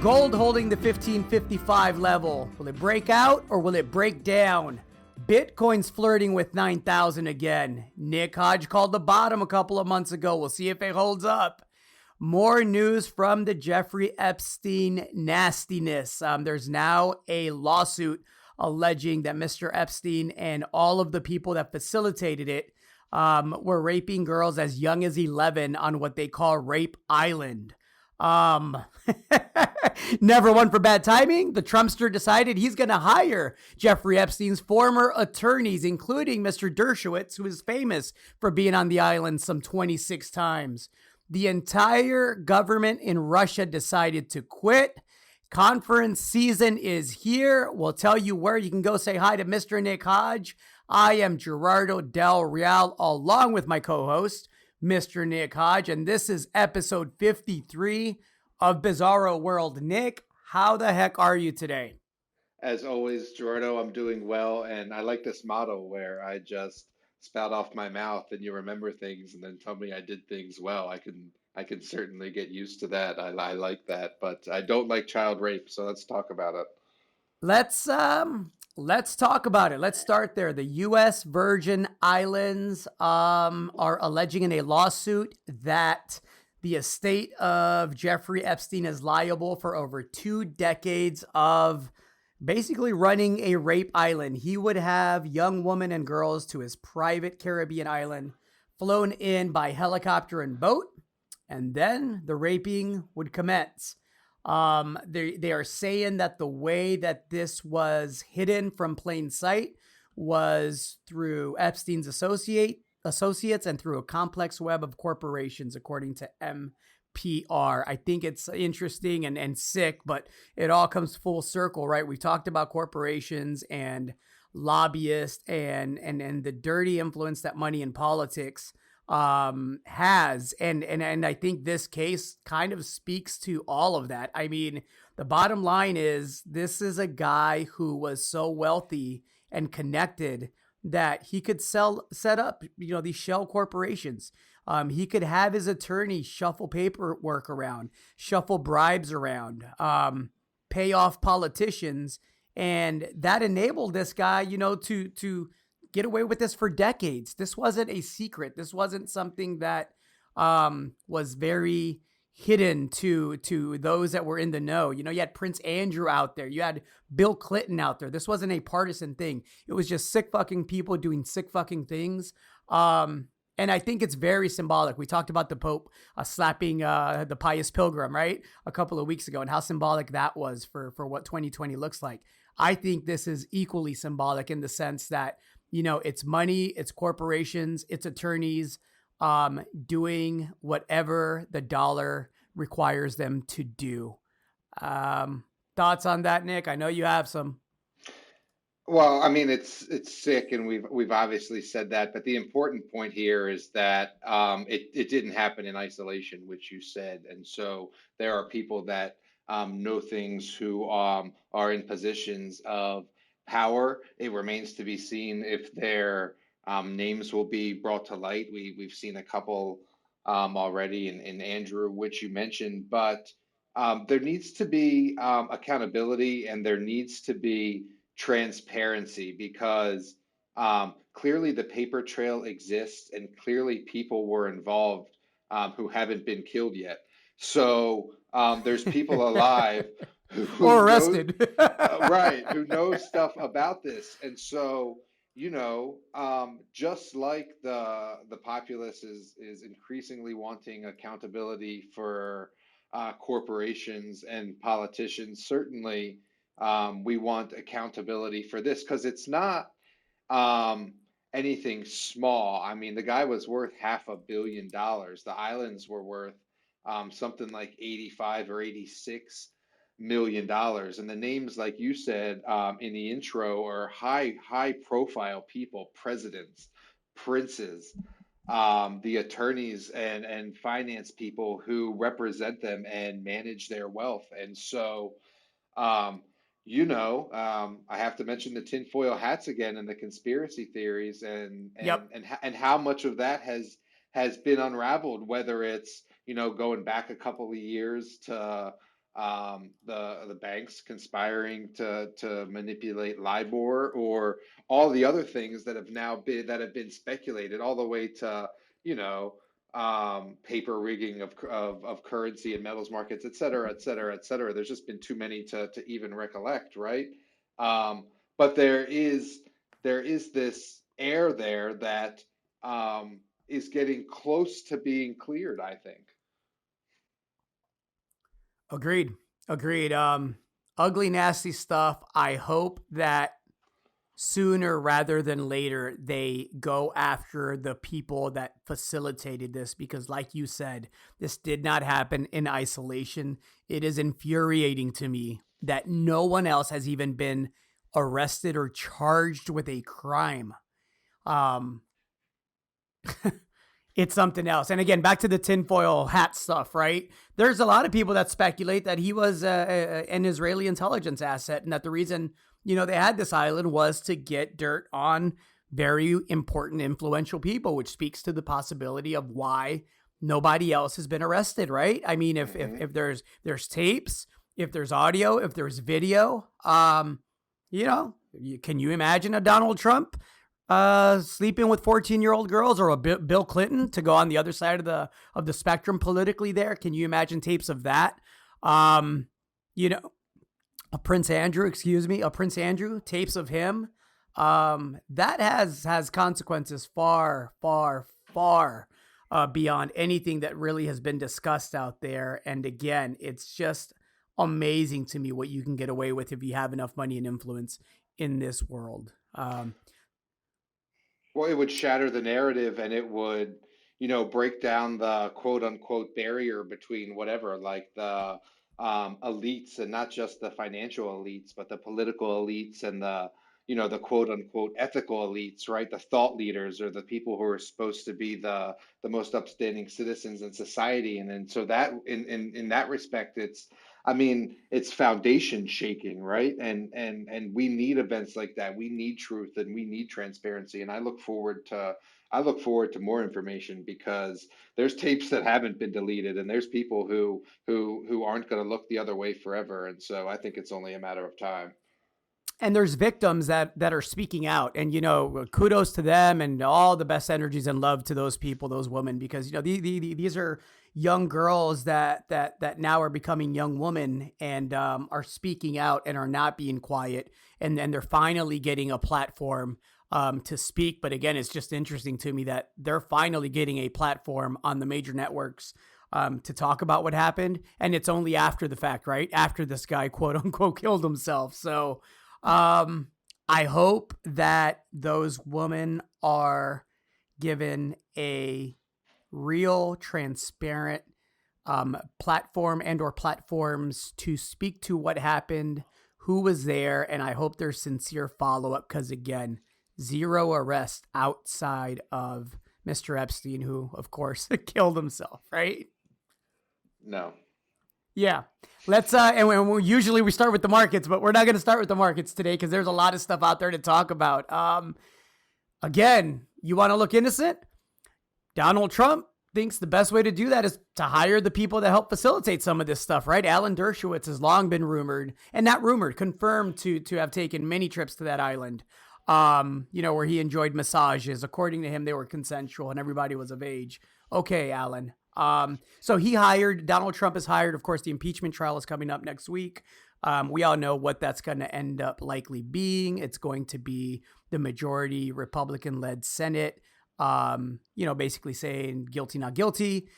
Gold holding the 1555 level. Will it break out or will it break down? Bitcoin's flirting with 9,000 again. Nick Hodge called the bottom a couple of months ago. We'll see if it holds up. More news from the Jeffrey Epstein nastiness. There's now a lawsuit alleging that Mr. Epstein and all of the people that facilitated it were raping girls as young as 11 on what they call Rape Island. Never one for bad timing. The Trumpster decided he's going to hire Jeffrey Epstein's former attorneys, including Mr. Dershowitz, who is famous for being on the island some 26 times. The entire government in Russia decided to quit. Conference season is here. We'll tell you where you can go say hi to Mr. Nick Hodge. I am Gerardo Del Real, along with my co-host, Mr. Nick Hodge, and this is episode 53 of Bizarro World. Nick, how the heck are you today? As always, Gerardo, I'm doing well, and I like this motto where I just spout off my mouth and you remember things and then tell me I did things well. I can certainly get used to that. I like that, but I don't like child rape, so let's talk about it. Let's talk about it. Let's start there. The U.S. Virgin Islands are alleging in a lawsuit that the estate of Jeffrey Epstein is liable for over 2 decades of basically running a rape island. He would have young women and girls to his private Caribbean island, flown in by helicopter and boat, and then the raping would commence. They are saying that the way that this was hidden from plain sight was through Epstein's associates and through a complex web of corporations, according to NPR. I think it's interesting and sick, but it all comes full circle, right? We talked about corporations and lobbyists and the dirty influence that money in politics has. And I think this case kind of speaks to all of that. I mean, the bottom line is this is a guy who was so wealthy and connected that he could set up, these shell corporations. He could have his attorney shuffle paperwork around, shuffle bribes around, pay off politicians. And that enabled this guy, to get away with this for decades. This wasn't a secret. This wasn't something that was very hidden to those that were in the know. You had Prince Andrew out there. You had Bill Clinton out there. This wasn't a partisan thing. It was just sick fucking people doing sick fucking things. And I think it's very symbolic. We talked about the Pope slapping the pious pilgrim, right? A couple of weeks ago, and how symbolic that was for what 2020 looks like. I think this is equally symbolic in the sense that, it's money, it's corporations, it's attorneys doing whatever the dollar requires them to do. Thoughts on that, Nick? I know you have some. Well, I mean, it's sick, and we've obviously said that, but the important point here is that it didn't happen in isolation, which you said, and so there are people that know things who are in positions of power. It remains to be seen if their names will be brought to light. We've seen a couple already in Andrew, which you mentioned, but there needs to be accountability and there needs to be transparency because clearly the paper trail exists and clearly people were involved who haven't been killed yet. So there's people alive or arrested, right? Who knows stuff about this, and so just like the populace is increasingly wanting accountability for corporations and politicians. Certainly, we want accountability for this because it's not anything small. I mean, the guy was worth $500 million. The islands were worth something like 85 or 86 million dollars, and the names, like you said in the intro, are high profile people, presidents, princes, the attorneys and finance people who represent them and manage their wealth. And so I have to mention the tinfoil hats again and the conspiracy theories Yep. and how much of that has been unraveled, whether it's going back a couple of years to the banks conspiring to manipulate LIBOR, or all the other things that have been speculated, all the way to, you know, paper rigging of currency and metals markets, et cetera, et cetera, et cetera. There's just been too many to even recollect, right? But there is this air there that is getting close to being cleared, I think. Agreed. Agreed. Ugly, nasty stuff. I hope that sooner rather than later they go after the people that facilitated this, because like you said, this did not happen in isolation. It is infuriating to me that no one else has even been arrested or charged with a crime. Um, it's something else. And again, back to the tinfoil hat stuff, right? There's a lot of people that speculate that he was an Israeli intelligence asset, and that the reason, they had this island was to get dirt on very important, influential people, which speaks to the possibility of why nobody else has been arrested, right? I mean, if there's tapes, if there's audio, if there's video, can you imagine a Donald Trump sleeping with 14-year-old girls, or a Bill Clinton, to go on the other side of the spectrum politically there? Can you imagine tapes of that? A Prince Andrew, tapes of him. That has consequences far, far, far beyond anything that really has been discussed out there. And again, it's just amazing to me what you can get away with if you have enough money and influence in this world. Well, it would shatter the narrative, and it would, break down the quote unquote barrier between whatever, like the elites, and not just the financial elites, but the political elites, and the quote unquote ethical elites, right? The thought leaders, or the people who are supposed to be the most upstanding citizens in society. And so that in that respect, it's foundation shaking, right? And we need events like that. We need truth, and we need transparency. And I look forward to more information, because there's tapes that haven't been deleted, and there's people who aren't going to look the other way forever. And so I think it's only a matter of time. And there's victims that are speaking out, and kudos to them, and all the best energies and love to those people, those women, because these are young girls that now are becoming young women, and are speaking out and are not being quiet, and then they're finally getting a platform to speak. But again, it's just interesting to me that they're finally getting a platform on the major networks to talk about what happened, and it's only after the fact, right? After this guy, quote unquote, killed himself. So I hope that those women are given a real, transparent platform and or platforms to speak to what happened, who was there, and I hope there's sincere follow-up, because again, zero arrest outside of Mr. Epstein, who of course killed himself, right? No. Yeah. Let's and usually we start with the markets, but we're not going to start with the markets today, because there's a lot of stuff out there to talk about. Again, you want to look innocent? Donald Trump thinks the best way to do that is to hire the people that help facilitate some of this stuff, right? Alan Dershowitz has long been rumored, and not rumored, confirmed to have taken many trips to that island, where he enjoyed massages. According to him, they were consensual and everybody was of age. Okay, Alan. So Donald Trump has hired, of course, the impeachment trial is coming up next week. We all know what that's going to end up likely being. It's going to be the majority Republican-led Senate, basically saying guilty, not guilty,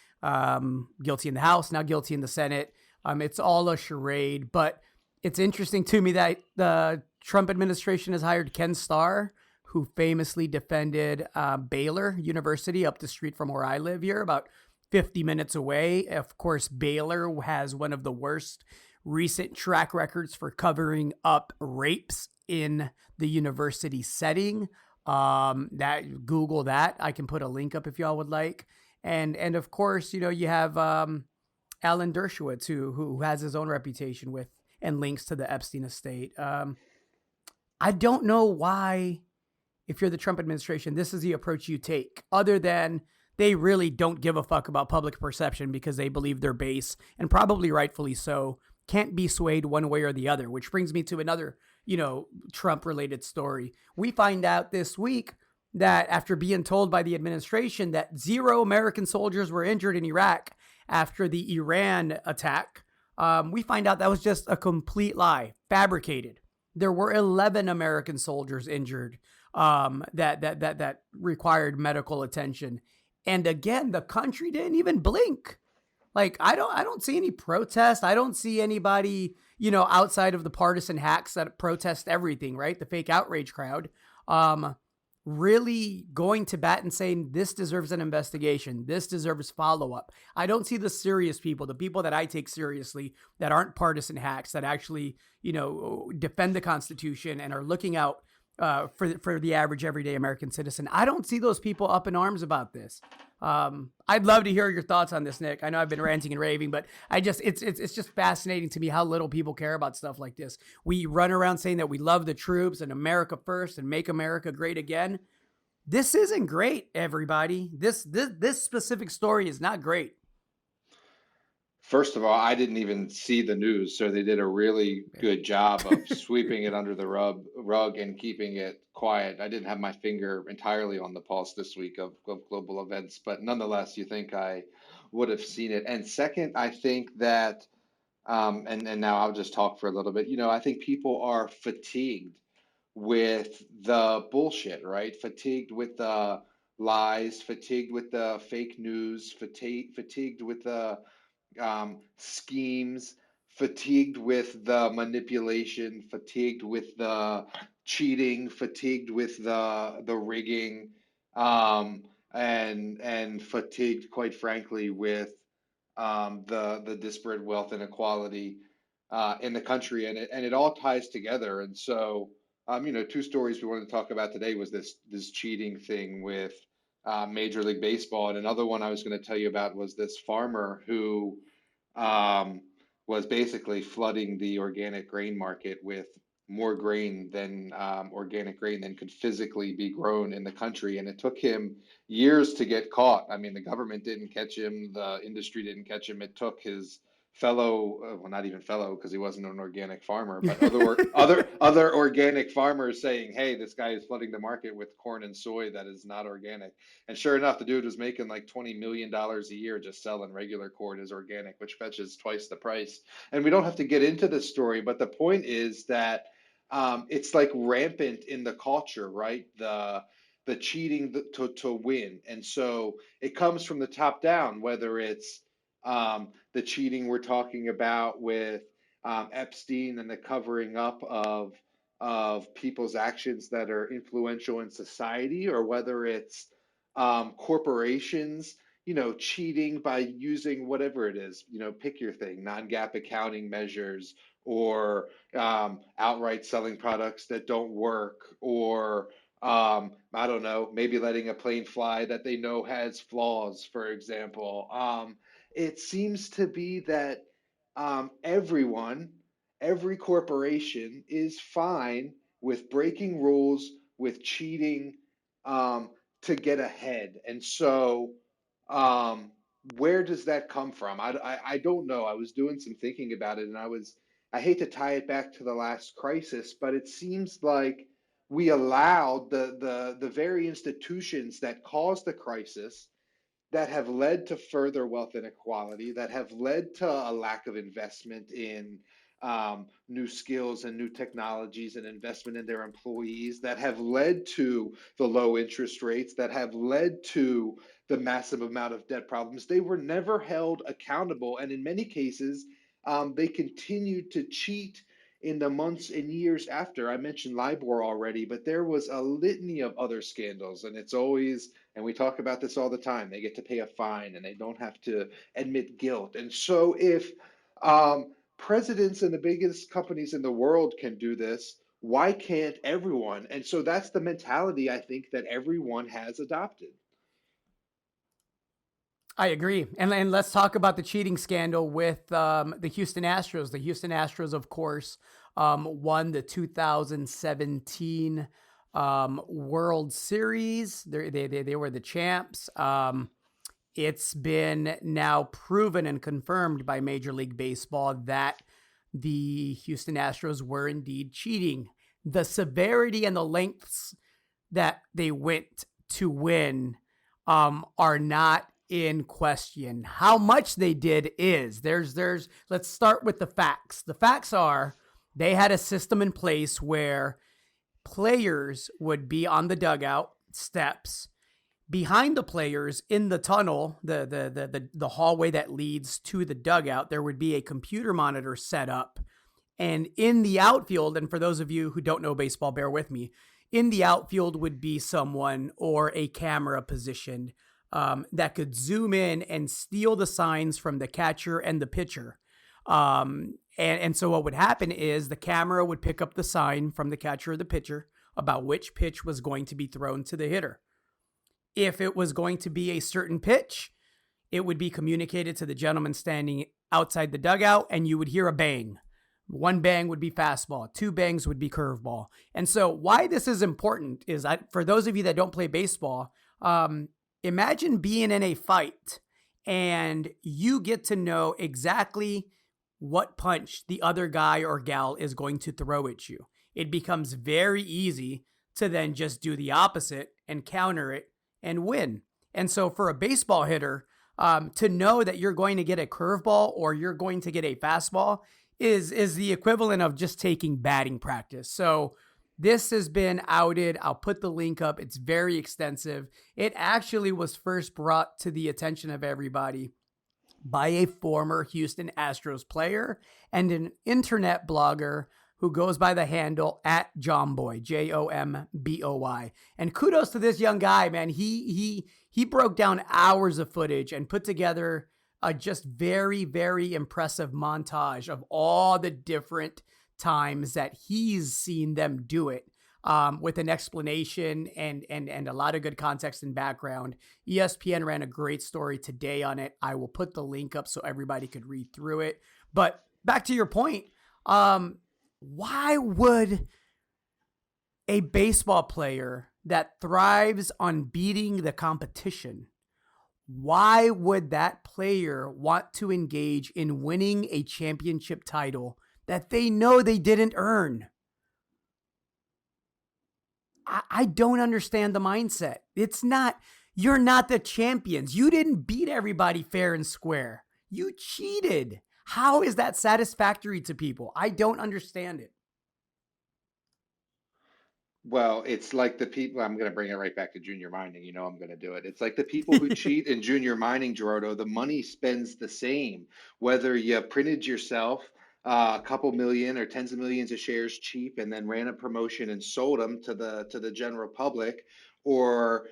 guilty in the House, not guilty in the Senate. It's all a charade, but it's interesting to me that the Trump administration has hired Ken Starr, who famously defended Baylor University up the street from where I live here, about 50 minutes away. Of course, Baylor has one of the worst recent track records for covering up rapes in the university setting. Google that. I can put a link up if y'all would like. And of course, you have Alan Dershowitz, who has his own reputation with and links to the Epstein estate. I don't know why, if you're the Trump administration, this is the approach you take, other than they really don't give a fuck about public perception, because they believe their base, and probably rightfully so, can't be swayed one way or the other, which brings me to another, Trump related story. We find out this week that after being told by the administration that 0 American soldiers were injured in Iraq after the Iran attack, we find out that was just a complete lie, fabricated. There were 11 American soldiers injured that required medical attention. And again, the country didn't even blink. Like, I don't see any protest. I don't see anybody, outside of the partisan hacks that protest everything, right? The fake outrage crowd, really going to bat and saying this deserves an investigation. This deserves follow-up. I don't see the serious people, the people that I take seriously, that aren't partisan hacks, that actually, defend the Constitution and are looking out for the average everyday American citizen. I don't see those people up in arms about this. I'd love to hear your thoughts on this, Nick. I know I've been ranting and raving, but it's just fascinating to me how little people care about stuff like this. We run around saying that we love the troops and America first and make America great again. This isn't great, everybody. This specific story is not great. First of all, I didn't even see the news, so they did a really good job of sweeping it under the rug and keeping it quiet. I didn't have my finger entirely on the pulse this week of global events, but nonetheless, you think I would have seen it. And second, I think that, and now I'll just talk for a little bit. I think people are fatigued with the bullshit, right? Fatigued with the lies, fatigued with the fake news, fatigued with the schemes, fatigued with the manipulation, fatigued with the cheating, fatigued with the rigging, and fatigued, quite frankly, with the disparate wealth inequality in the country, and it all ties together. And so, two stories we wanted to talk about today was this cheating thing with Major League Baseball, and another one I was going to tell you about was this farmer who was basically flooding the organic grain market with more grain than organic grain than could physically be grown in the country, and it took him years to get caught. I mean, the government didn't catch him, the industry didn't catch him. It took his fellow, well, not even fellow, because he wasn't an organic farmer, but other organic farmers saying, "Hey, this guy is flooding the market with corn and soy that is not organic." And sure enough, the dude was making like $20 million a year just selling regular corn as organic, which fetches twice the price. And we don't have to get into this story, but the point is that it's like rampant in the culture, right? The cheating to win, and so it comes from the top down, whether it's the cheating we're talking about with Epstein and the covering up of people's actions that are influential in society, or whether it's corporations, cheating by using whatever it is, pick your thing, non-GAAP accounting measures, or outright selling products that don't work, or I don't know, maybe letting a plane fly that they know has flaws, for example. It seems to be that every corporation is fine with breaking rules, with cheating, to get ahead. And so, um, where does that come from? I don't know. I was doing some thinking about it, and I hate to tie it back to the last crisis, but it seems like we allowed the very institutions that caused the crisis, that have led to further wealth inequality, that have led to a lack of investment in new skills and new technologies and investment in their employees, that have led to the low interest rates, that have led to the massive amount of debt problems. They were never held accountable. And in many cases, they continued to cheat in the months and years after. I mentioned LIBOR already, but there was a litany of other scandals. And it's always, and we talk about this all the time, they get to pay a fine and they don't have to admit guilt. And so if presidents and the biggest companies in the world can do this, why can't everyone? And so that's the mentality, I think, that everyone has adopted. I agree. And let's talk about the cheating scandal with the Houston Astros. The Houston Astros, of course, won the 2017 World Series. They were the champs. It's been now proven and confirmed by Major League Baseball that the Houston Astros were indeed cheating. The severity and the lengths that they went to win are not in question. How much they did is. Let's start with the facts. The facts are they had a system in place where players would be on the dugout steps. Behind the players in the tunnel, the hallway that leads to the dugout, there would be a computer monitor set up. And in the outfield, and for those of you who don't know baseball, bear with me, in the outfield would be someone or a camera positioned that could zoom in and steal the signs from the catcher and the pitcher. And so what would happen is the camera would pick up the sign from the catcher or the pitcher about which pitch was going to be thrown to the hitter. If it was going to be a certain pitch, it would be communicated to the gentleman standing outside the dugout, and you would hear a bang. One bang would be fastball. Two bangs would be curveball. And so why this is important is, for those of you that don't play baseball, imagine being in a fight and you get to know exactly what punch the other guy or gal is going to throw at you. It becomes very easy to then just do the opposite and counter it and win. And so for a baseball hitter, to know that you're going to get a curveball or you're going to get a fastball is the equivalent of just taking batting practice. So this has been outed. I'll put the link up. It's very extensive. It actually was first brought to the attention of everybody by a former Houston Astros player and an internet blogger who goes by the handle @Jomboy, Jomboy. And kudos to this young guy, man. He broke down hours of footage and put together a just very, very impressive montage of all the different times that he's seen them do it, with an explanation and a lot of good context and background. ESPN ran a great story today on it. I will put the link up so everybody could read through it. But back to your point, why would a baseball player that thrives on beating the competition, why would that player want to engage in winning a championship title that they know they didn't earn? I don't understand the mindset. You're not the champions. You didn't beat everybody fair and square. You cheated. How is that satisfactory to people? I don't understand it. Well, it's like the people, I'm going to bring it right back to junior mining. You know, I'm going to do it. It's like the people who cheat in junior mining, Gerardo, the money spends the same, whether you printed yourself a couple million or tens of millions of shares cheap and then ran a promotion and sold them to the general public, or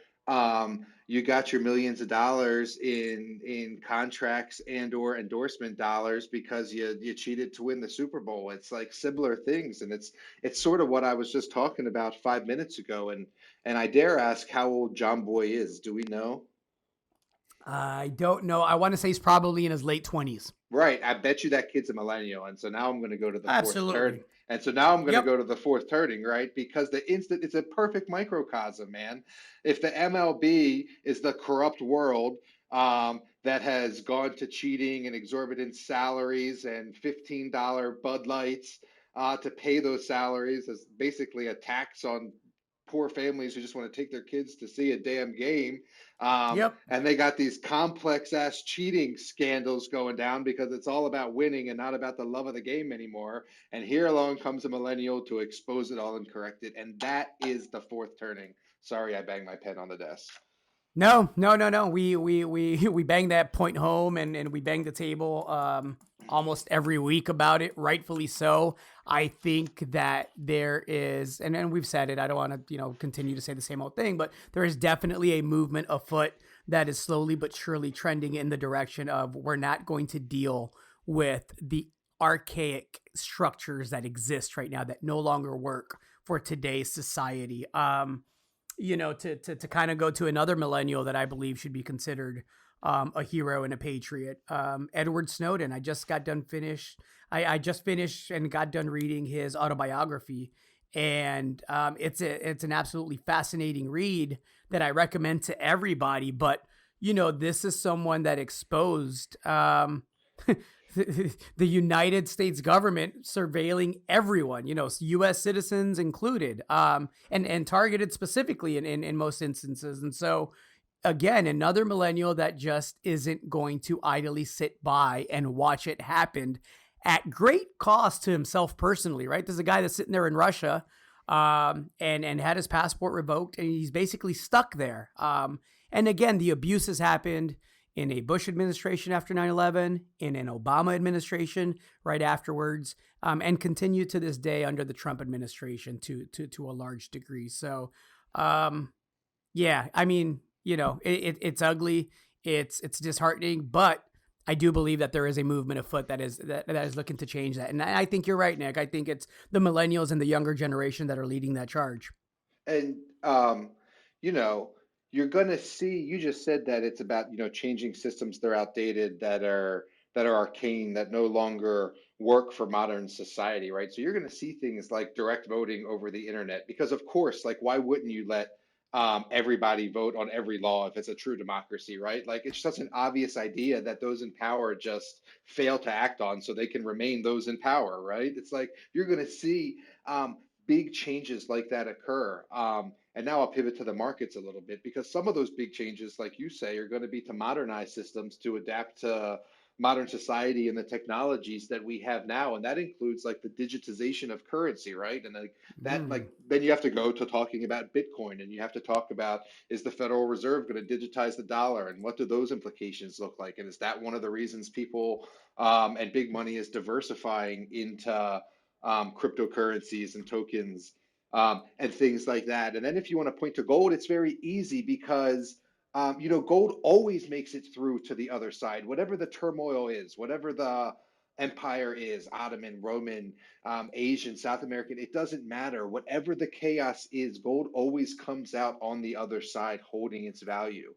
you got your millions of dollars in contracts and or endorsement dollars because you cheated to win the Super Bowl. It's like similar things, and it's sort of what I was just talking about 5 minutes ago. And I dare ask how old John Boy is. Do we know? I don't know. I want to say he's probably in his late 20s. Right. I bet you that kid's a millennial. And so now I'm going to go to the fourth Absolutely. turn. And so now I'm going to Yep. go to the fourth turning, right? Because it's a perfect microcosm, man. If the MLB is the corrupt world that has gone to cheating and exorbitant salaries and $15 Bud Lights to pay those salaries as basically a tax on poor families who just want to take their kids to see a damn game. Yep. And they got these complex ass cheating scandals going down because it's all about winning and not about the love of the game anymore. And here along comes a millennial to expose it all and correct it. And that is the fourth turning. Sorry, I banged my pen on the desk. No. We bang that point home and we bang the table almost every week about it, rightfully so. I think that there is, and we've said it, I don't want to, continue to say the same old thing, but there is definitely a movement afoot that is slowly but surely trending in the direction of we're not going to deal with the archaic structures that exist right now that no longer work for today's society. To kind of go to another millennial that I believe should be considered a hero and a patriot, Edward Snowden. I just finished and got done reading his autobiography, and it's an absolutely fascinating read that I recommend to everybody. But this is someone that exposed the United States government surveilling everyone, U.S. citizens included, and targeted specifically in most instances. And so, again, another millennial that just isn't going to idly sit by and watch it happen at great cost to himself personally, right? There's a guy that's sitting there in Russia, and had his passport revoked, and he's basically stuck there. And again, the abuse has happened in a Bush administration after 9/11, in an Obama administration right afterwards, and continue to this day under the Trump administration to a large degree. So, yeah, I mean, it's ugly, it's disheartening, but I do believe that there is a movement afoot that is looking to change that. And I think you're right, Nick. I think it's the millennials and the younger generation that are leading that charge. And you know, you're gonna see, you just said that it's about, changing systems that are outdated, that are arcane, that no longer work for modern society, right? So you're gonna see things like direct voting over the internet, because of course, like, why wouldn't you let everybody vote on every law if it's a true democracy, right? Like, it's such an obvious idea that those in power just fail to act on so they can remain those in power, right? It's like you're going to see big changes like that occur. And now I'll pivot to the markets a little bit, because some of those big changes, like you say, are going to be to modernize systems to adapt to modern society and the technologies that we have now. And that includes like the digitization of currency, right? And like that, like, then you have to go to talking about Bitcoin, and you have to talk about, is the Federal Reserve going to digitize the dollar, and what do those implications look like? And is that one of the reasons people and big money is diversifying into cryptocurrencies and tokens, and things like that? And then if you want to point to gold, it's very easy, because gold always makes it through to the other side, whatever the turmoil is, whatever the empire is, Ottoman, Roman, Asian, South American, it doesn't matter. Whatever the chaos is, gold always comes out on the other side holding its value.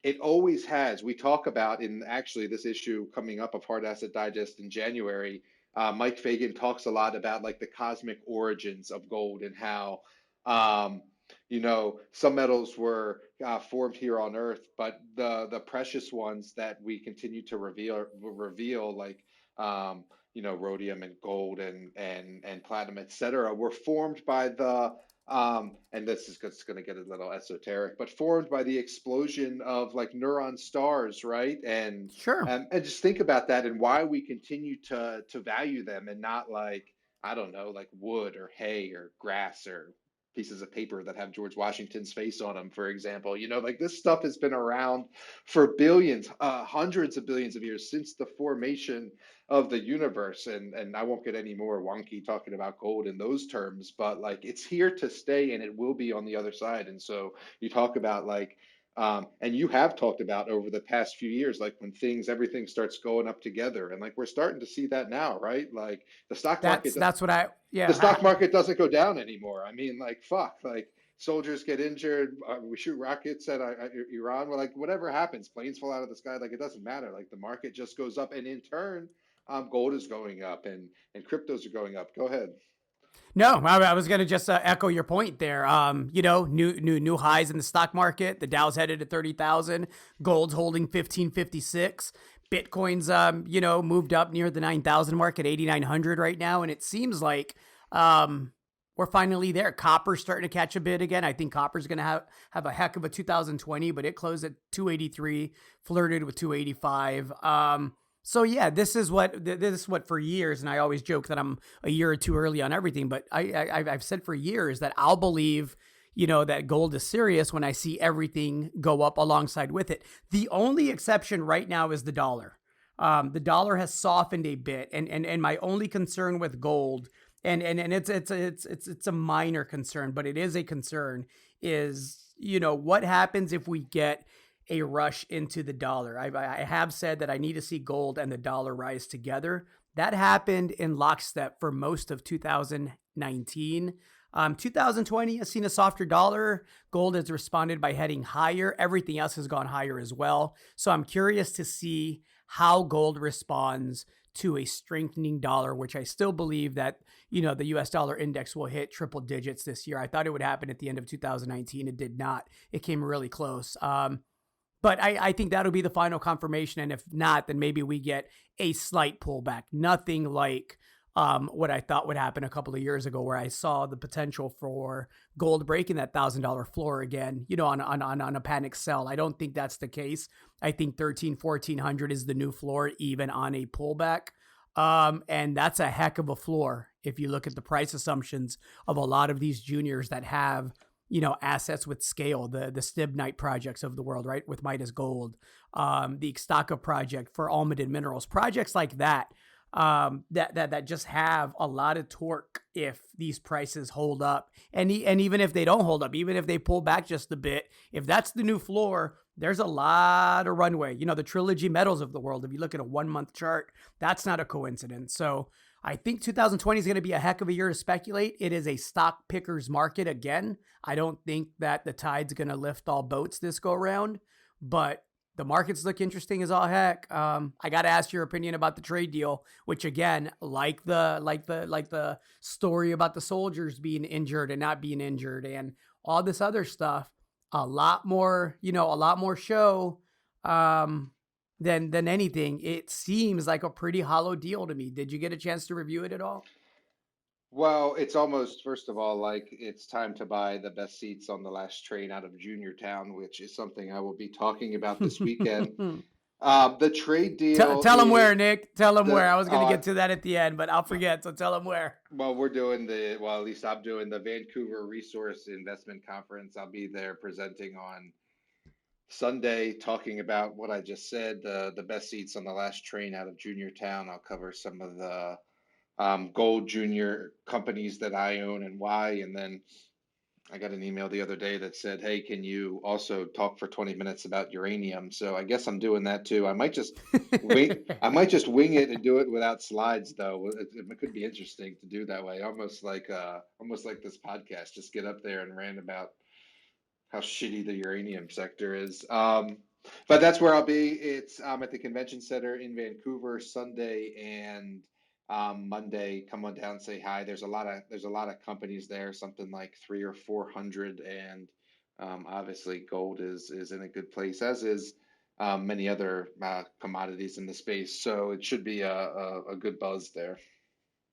It always has. We talk about, in actually this issue coming up of Hard Asset Digest in January, Mike Fagan talks a lot about like the cosmic origins of gold, and how some metals were formed here on Earth, but the precious ones that we continue to reveal, like rhodium and gold and platinum, etc., were formed by the and this is just going to get a little esoteric, but formed by the explosion of like neutron stars, right? And Sure. and just think about that, and why we continue to value them, and not like, I don't know, like wood or hay or grass or pieces of paper that have George Washington's face on them, for example. Like, this stuff has been around for billions, hundreds of billions of years, since the formation of the universe. And I won't get any more wonky talking about gold in those terms, but like, it's here to stay, and it will be on the other side. And so you talk about like, and you have talked about over the past few years, like when everything starts going up together, and like we're starting to see that now, right? Like the stock market, That's what the stock market doesn't go down anymore. I mean, like, fuck, like soldiers get injured, we shoot rockets at Iran. We're like, whatever happens, planes fall out of the sky, like it doesn't matter. Like the market just goes up, and in turn, gold is going up, and cryptos are going up. Go ahead. No, I was going to just echo your point there. New highs in the stock market. The Dow's headed to 30,000. Gold's holding 1556. Bitcoin's moved up near the 9,000 mark at 8,900 right now, and it seems like we're finally there. Copper's starting to catch a bid again. I think copper's going to have a heck of a 2020, but it closed at 283, flirted with 285. So yeah, this is what for years, and I always joke that I'm a year or two early on everything, but I've said for years that I'll believe, that gold is serious when I see everything go up alongside with it. The only exception right now is the dollar. The dollar has softened a bit, and my only concern with gold, and it's a minor concern, but it is a concern, is what happens if we get a rush into the dollar. I have said that I need to see gold and the dollar rise together. That happened in lockstep for most of 2019. 2020 has seen a softer dollar. Gold has responded by heading higher. Everything else has gone higher as well. So I'm curious to see how gold responds to a strengthening dollar, which I still believe that, the US dollar index will hit triple digits this year. I thought it would happen at the end of 2019. It did not. It came really close. But I think that'll be the final confirmation. And if not, then maybe we get a slight pullback. Nothing like what I thought would happen a couple of years ago, where I saw the potential for gold breaking that $1,000 floor again, on a panic sell. I don't think that's the case. I think 1,400 is the new floor, even on a pullback. And that's a heck of a floor if you look at the price assumptions of a lot of these juniors that have, assets with scale, the Stibnite projects of the world, right? With Midas Gold, the Ixtaca project for Almaden Minerals, projects like that, that just have a lot of torque if these prices hold up. And even if they don't hold up, even if they pull back just a bit, if that's the new floor, there's a lot of runway. The Trilogy Metals of the world, if you look at a 1 month chart, that's not a coincidence. So I think 2020 is going to be a heck of a year to speculate. It is a stock picker's market again. I don't think that the tide's going to lift all boats this go around, but the markets look interesting as all heck. I got to ask your opinion about the trade deal, which again, like the story about the soldiers being injured and not being injured and all this other stuff, a lot more show than anything. It seems like a pretty hollow deal to me. Did you get a chance to review it at all? Well, it's almost, first of all, like it's time to buy the best seats on the last train out of Juniortown, which is something I will be talking about this weekend. The trade deal Tell them is where, Nick. Tell them where. the I was going to get to that at the end, but I'll forget. So tell them where. well, we're doing at least I'm doing the Vancouver Resource Investment Conference. I'll be there presenting on Sunday, talking about what I just said, the best seats on the last train out of Juniortown. I'll cover some of the gold junior companies that I own and why. And then I got an email the other day that said, "Hey, can you also talk for 20 minutes about uranium?" So I guess I'm doing that too. I might just wing. I might just wing it and do it without slides, though. It could be interesting to do that way, almost like this podcast. Just get up there and rant about how shitty the uranium sector is. But that's where I'll be. It's at the convention center in Vancouver Sunday and Monday. Come on down, say hi. There's a lot of companies there, something like 300 or 400, and obviously gold is in a good place, as is many other commodities in the space. So it should be a good buzz there.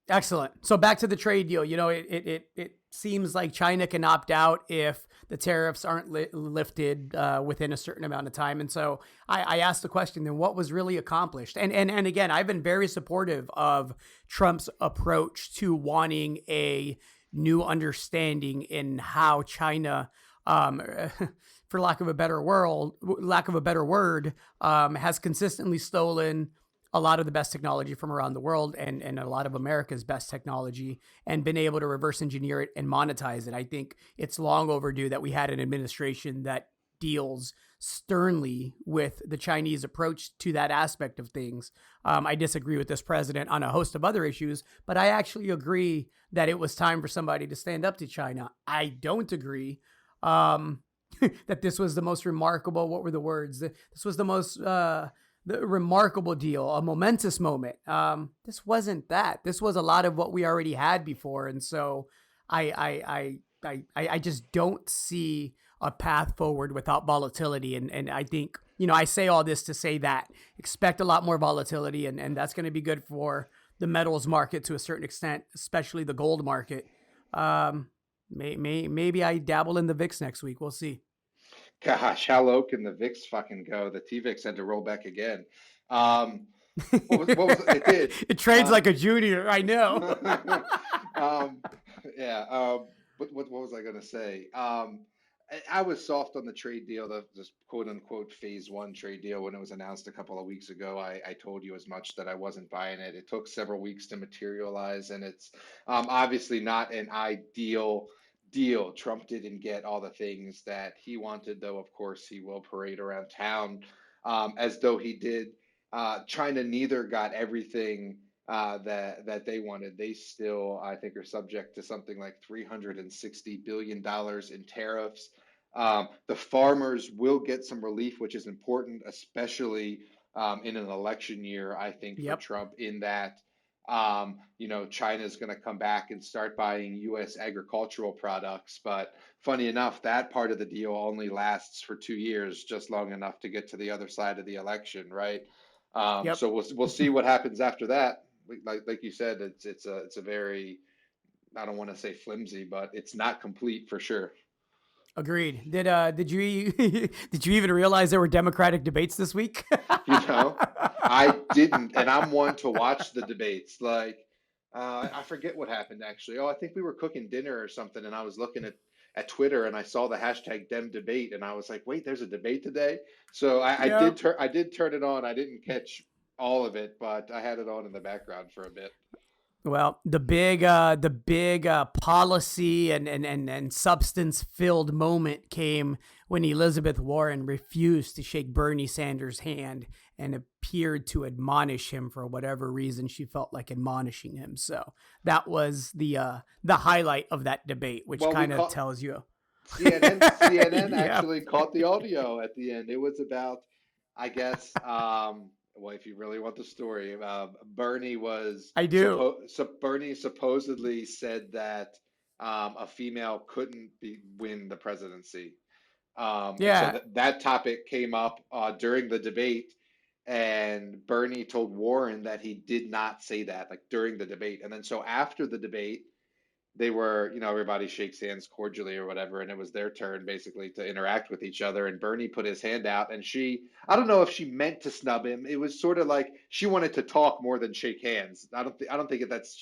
Excellent. So back to the trade deal. It seems like China can opt out if the tariffs aren't lifted within a certain amount of time. And so I asked the question, then what was really accomplished? And again, I've been very supportive of Trump's approach to wanting a new understanding in how China, for lack of a better word, has consistently stolen a lot of the best technology from around the world and a lot of America's best technology and been able to reverse engineer it and monetize it. I think it's long overdue that we had an administration that deals sternly with the Chinese approach to that aspect of things. I disagree with this president on a host of other issues, but I actually agree that it was time for somebody to stand up to China. I don't agree that this was the most remarkable, what were the words? This was the most the remarkable deal, a momentous moment. This wasn't that. This was a lot of what we already had before, and so I just don't see a path forward without volatility. And I think I say all this to say that expect a lot more volatility, and that's going to be good for the metals market to a certain extent, especially the gold market. Maybe I dabble in the VIX next week. We'll see. Gosh, how low can the VIX fucking go? The TVIX had to roll back again. Um, what was it did? It trades like a junior. I know. um, yeah. What was I going to say? I was soft on the trade deal, the this quote unquote phase one trade deal when it was announced a couple of weeks ago. I told you as much that I wasn't buying it. It took several weeks to materialize, and it's obviously not an ideal deal. Trump didn't get all the things that he wanted, though, of course, he will parade around town as though he did. China neither got everything that they wanted. They still, I think, are subject to something like $360 billion in tariffs. The farmers will get some relief, which is important, especially in an election year, I think, for Yep. Trump, in that China's going to come back and start buying U.S. agricultural products. But funny enough, that part of the deal only lasts for 2 years, just long enough to get to the other side of the election, right? Yep. So we'll see what happens after that. Like you said, it's a very, I don't want to say flimsy, but it's not complete for sure. Agreed. Did you did you even realize there were Democratic debates this week? You know, I didn't, and I'm one to watch the debates. Like, I forget what happened actually. Oh, I think we were cooking dinner or something, and I was looking at Twitter, and I saw the hashtag Dem debate, and I was like, wait, there's a debate today. So Yep. I did turn it on. I didn't catch all of it, but I had it on in the background for a bit. Well, the big policy and substance filled moment came when Elizabeth Warren refused to shake Bernie Sanders' hand and appeared to admonish him for whatever reason she felt like admonishing him. So that was the highlight of that debate, which Well, we kind of caught tells you. CNN Yeah, actually caught the audio at the end. It was about, I guess, well, if you really want the story, I do. Bernie supposedly said that a female couldn't win the presidency. And so Yeah. that topic came up during the debate, and Bernie told Warren that he did not say that, like during the debate. And then so after the debate, they were, everybody shakes hands cordially or whatever, and it was their turn basically to interact with each other. And Bernie put his hand out, and I don't know if she meant to snub him. It was sort of like she wanted to talk more than shake hands. I don't think it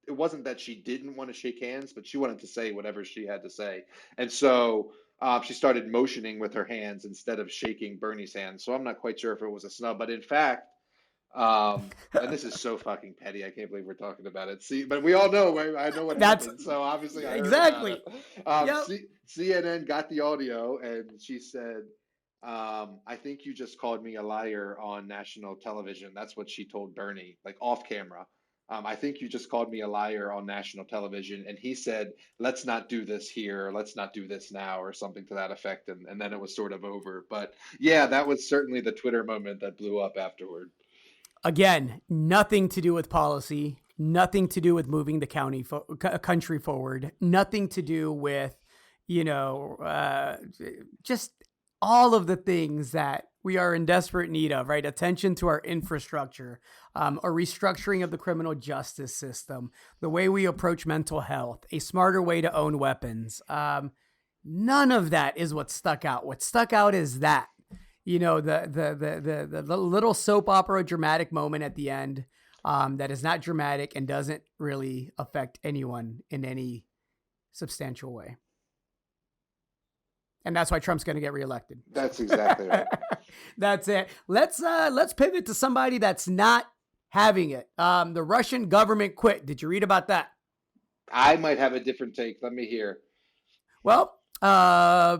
wasn't that she didn't want to shake hands, but she wanted to say whatever she had to say. And so she started motioning with her hands instead of shaking Bernie's hand. So I'm not quite sure if it was a snub, but in fact, and this is so fucking petty. I can't believe we're talking about it. See, but we all know. I know what That's happened, so obviously I heard about it. exactly. Yep. CNN got the audio, and she said, "I think you just called me a liar on national television." That's what she told Bernie, like off camera. I think you just called me a liar on national television, and he said, "Let's not do this here. Let's not do this now," or something to that effect. And then it was sort of over. But yeah, that was certainly the Twitter moment that blew up afterward. Again, nothing to do with policy, nothing to do with moving the country forward, nothing to do with, you know, just all of the things that we are in desperate need of, right? Attention to our infrastructure, a restructuring of the criminal justice system, the way we approach mental health, a smarter way to own weapons. None of that is what stuck out. What stuck out is that the little soap opera dramatic moment at the end that is not dramatic and doesn't really affect anyone in any substantial way. And that's why Trump's going to get reelected. That's exactly right. That's it. Let's pivot to somebody that's not having it. The Russian government quit. Did you read about that? I might have a different take. Let me hear. Well,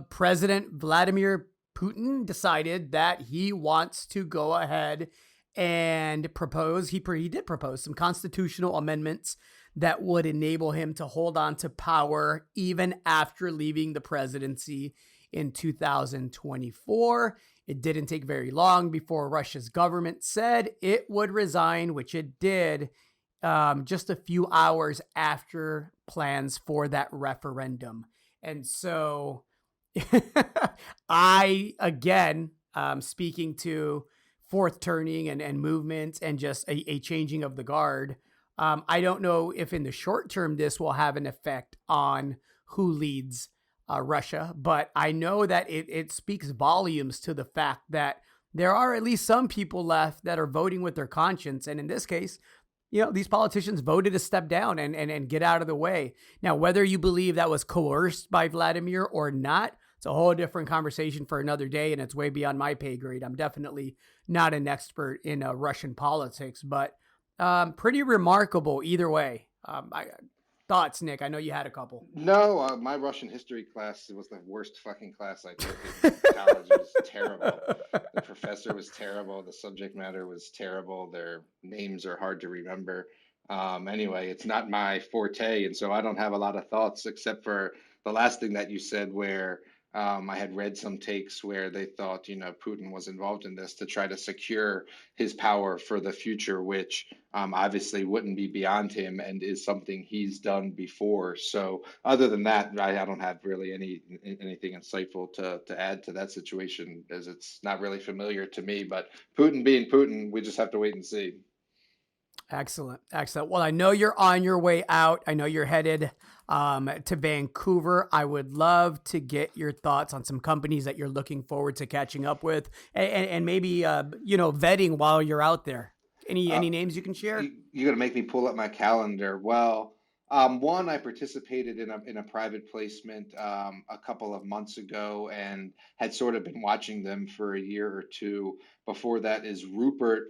President Vladimir Putin decided that he wants to go ahead and propose. He did propose some constitutional amendments that would enable him to hold on to power even after leaving the presidency in 2024. It didn't take very long before Russia's government said it would resign, which it did just a few hours after plans for that referendum. And so I, again, speaking to fourth turning and movement and just a changing of the guard, I don't know if in the short term this will have an effect on who leads Russia, but I know that it speaks volumes to the fact that there are at least some people left that are voting with their conscience. And in this case, these politicians voted to step down and get out of the way. Now, whether you believe that was coerced by Vladimir or not, it's a whole different conversation for another day, and it's way beyond my pay grade. I'm definitely not an expert in Russian politics, but pretty remarkable either way. Thoughts, Nick? I know you had a couple. No, my Russian history class was the worst fucking class I took in college. It was terrible. The professor was terrible. The subject matter was terrible. Their names are hard to remember. Anyway, it's not my forte, and so I don't have a lot of thoughts except for the last thing that you said, where I had read some takes where they thought, Putin was involved in this to try to secure his power for the future, which obviously wouldn't be beyond him and is something he's done before. So, other than that, I don't have really anything insightful to add to that situation, as it's not really familiar to me. But Putin being Putin, we just have to wait and see. Excellent. Excellent. Well, I know you're on your way out. I know you're headed to Vancouver. I would love to get your thoughts on some companies that you're looking forward to catching up with, and maybe, vetting while you're out there. Uh, Any names you can share? you're gonna make me pull up my calendar. Well, one, I participated in a private placement a couple of months ago and had sort of been watching them for a year or two. Before that is Rupert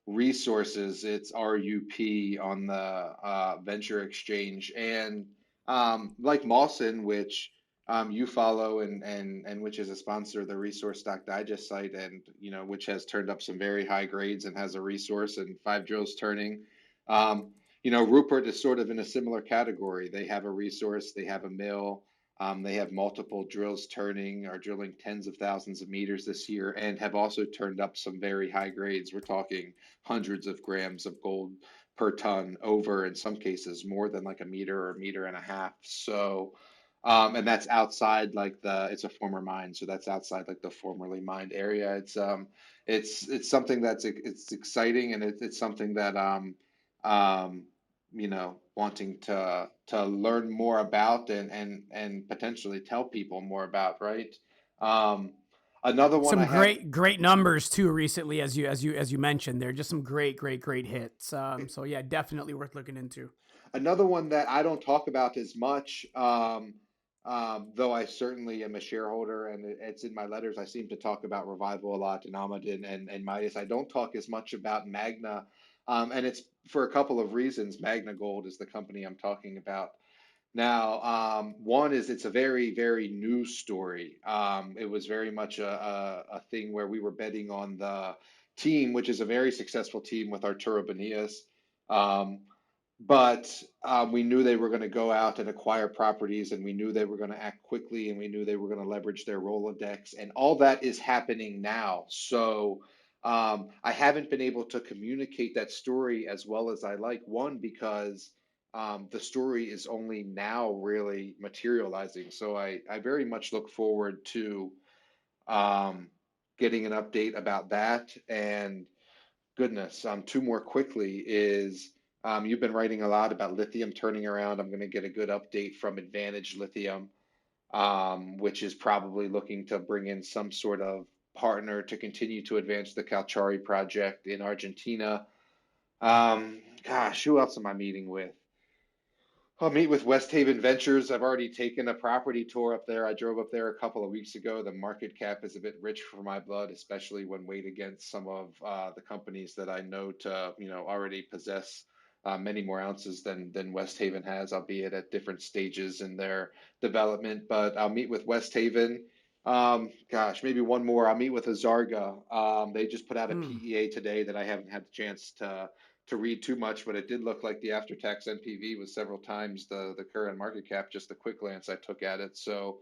Resources. It's RUP on the Venture Exchange, and like Mawson, which you follow and which is a sponsor of the Resource Stock Digest site, and which has turned up some very high grades and has a resource and 5 drills turning. Um, Rupert is sort of in a similar category. They have a resource, they have a mill, they have multiple drills turning, are drilling tens of thousands of meters this year, and have also turned up some very high grades. We're talking hundreds of grams of gold per ton, over in some cases more than like a meter or a meter and a half. So, and that's outside like it's a former mine, so that's outside like the formerly mined area. It's something it's exciting, and it's something that um, wanting to learn more about and potentially tell people more about, right? Um, Another one Some I have. great numbers too recently, as you mentioned. They're just some great hits. So yeah, definitely worth looking into. Another one that I don't talk about as much, though I certainly am a shareholder, and it's in my letters. I seem to talk about Revival a lot, and Amadin and Midas. I don't talk as much about Magna, and it's for a couple of reasons. Magna Gold is the company I'm talking about. Now, one is it's a very new story. It was very much a thing where we were betting on the team, which is a very successful team with Arturo Benias. Um, but we knew they were going to go out and acquire properties, and we knew they were going to act quickly, and we knew they were going to leverage their Rolodex, and all that is happening now. So I haven't been able to communicate that story as well as I like. One, because the story is only now really materializing. So I very much look forward to um, getting an update about that. And goodness, two more quickly is you've been writing a lot about lithium turning around. I'm going to get a good update from Advantage Lithium, which is probably looking to bring in some sort of partner to continue to advance the Calchari project in Argentina. Gosh, who else am I meeting with? I'll meet with Westhaven Ventures. I've already taken a property tour up there. I drove up there a couple of weeks ago. The market cap is a bit rich for my blood, especially when weighed against some of the companies that I know to, already possess many more ounces than Westhaven has, albeit at different stages in their development. But I'll meet with Westhaven. Gosh, maybe one more. I'll meet with Azarga. They just put out a Hmm. PEA today that I haven't had the chance to read too much, but it did look like the after-tax NPV was several times the current market cap. Just a quick glance I took at it, so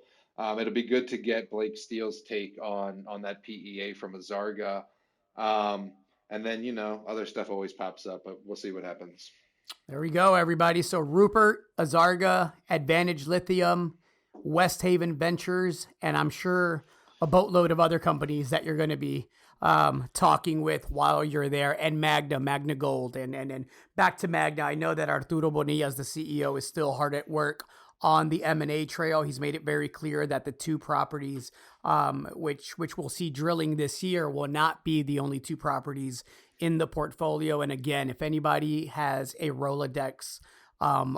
it'll be good to get Blake Steele's take on that PEA from Azarga, and then other stuff always pops up, but we'll see what happens. There we go, everybody. So Rupert, Azarga, Advantage Lithium, Westhaven Ventures, and I'm sure a boatload of other companies that you're going to be talking with while you're there, and Magna Gold. And back to Magna, I know that Arturo Bonillas, the CEO, is still hard at work on the M&A trail. He's made it very clear that the two properties, which we'll see drilling this year, will not be the only two properties in the portfolio. And again, if anybody has a Rolodex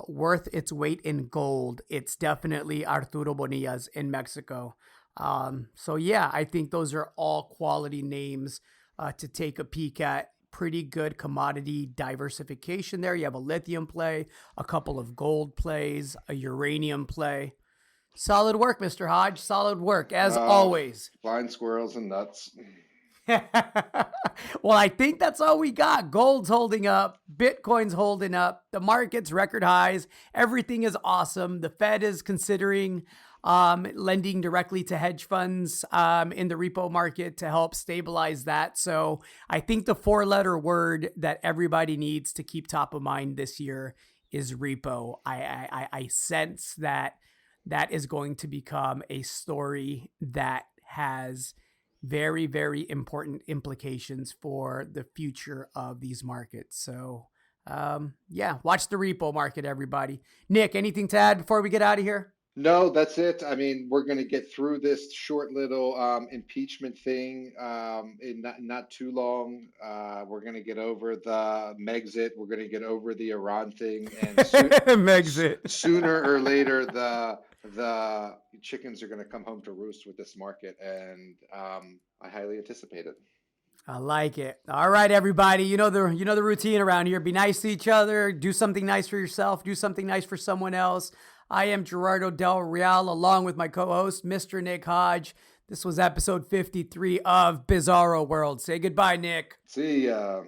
worth its weight in gold, it's definitely Arturo Bonillas in Mexico. So yeah, I think those are all quality names to take a peek at. Pretty good commodity diversification there. You have a lithium play, a couple of gold plays, a uranium play. Solid work, Mr. Hodge. Solid work, as always. Blind squirrels and nuts. Well, I think that's all we got. Gold's holding up. Bitcoin's holding up. The market's record highs. Everything is awesome. The Fed is considering lending directly to hedge funds in the repo market to help stabilize that. So I think the 4-letter word that everybody needs to keep top of mind this year is repo. I sense that is going to become a story that has very, very important implications for the future of these markets. So, yeah, watch the repo market, everybody. Nick, anything to add before we get out of here? No, that's it. I mean, we're going to get through this short little impeachment thing in not too long. We're going to get over the Megxit. We're going to get over the Iran thing, and Megxit. sooner or later, the chickens are going to come home to roost with this market, and I highly anticipate it. I like it. All right, everybody. You know the routine around here. Be nice to each other. Do something nice for yourself. Do something nice for someone else. I am Gerardo Del Real, along with my co-host, Mr. Nick Hodge. This was episode 53 of Bizarro World. Say goodbye, Nick. See ya.